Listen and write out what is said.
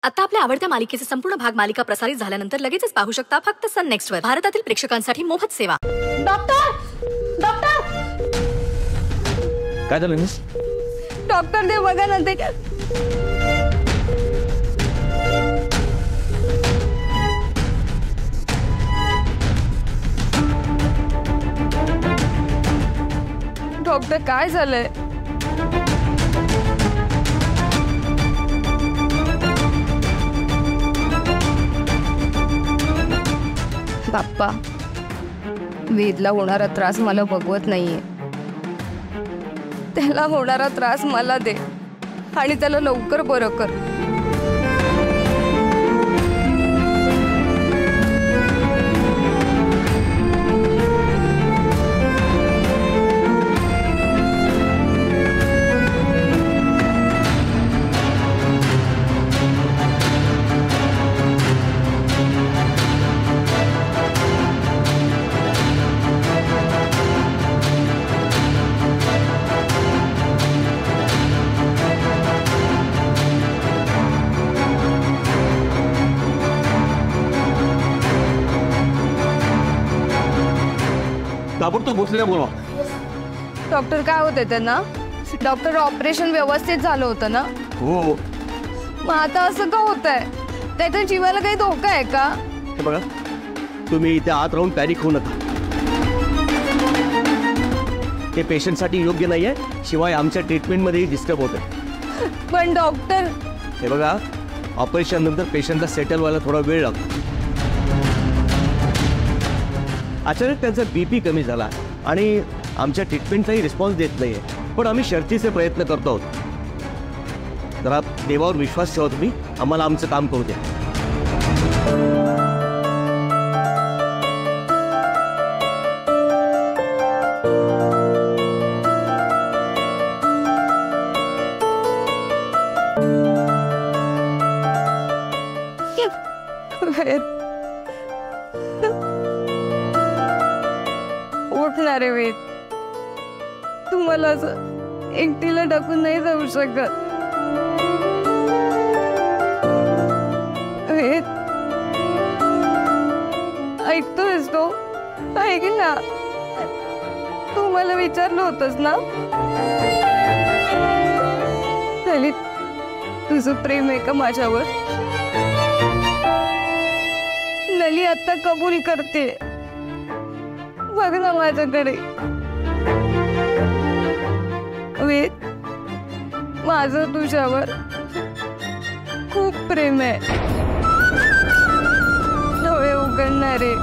आता आपल्या आवडत्या मालिकेचे संपूर्ण भाग मालिका प्रसारित झाल्यानंतर लगेचच पाहू शकता फक्त सन नेक्स्ट वर। भारतातील प्रेक्षकांसाठी मोफत सेवा। डॉक्टर डॉक्टर काय झालं मिस? डॉक्टर दे बघा ना ते। डॉक्टर काय झालंय? बाप्पा, वेदला होणारा त्रास मला बघवत नाहीये। त्याला होणारा त्रास मला दे आणि त्याला लवकर बरं कर। ताबडतोब भोसलेला बोलवा। डॉक्टर काय होते त्यांना? डॉक्टर ऑपरेशन व्यवस्थित झालं होतं ना? हो। मग आता असं का होतंय? त्याच्या जीवाला काही धोका आहे का? हे बघा, तुम्ही इथे आत राहून पॅनिक होऊ नका। ते पेशंटसाठी योग्य नाहीये, शिवाय आमच्या ट्रीटमेंटमध्येही डिस्टर्ब होतं। पण डॉक्टर, हे बघा, ऑपरेशन नंतर पेशंटला सेटल व्हायला थोडा वेळ लागतो। अचानक त्यांचा बीपी कमी झाला आणि आमच्या ट्रीटमेंटचाही रिस्पॉन्स देत नाहीये, पण आम्ही शर्थीचे प्रयत्न करतो आहोत। जरा देवावर विश्वास ठेवा तुम्ही, आम्हाला आमचं काम करू द्या। उठणार आहे वेद, तुम्हाला असं एकटीला टाकून नाही जाऊ शकत। वेद, ऐकतोयस तो? ऐक ना, तू मला विचारलं होतंस ना ललित, तुझं प्रेम आहे का माझ्यावर? लली आता कबूल करते, बघ ना माझ्याकडे। वेद, माझं तुझ्यावर खूप प्रेम आहे, डोळे उघडणार आहे।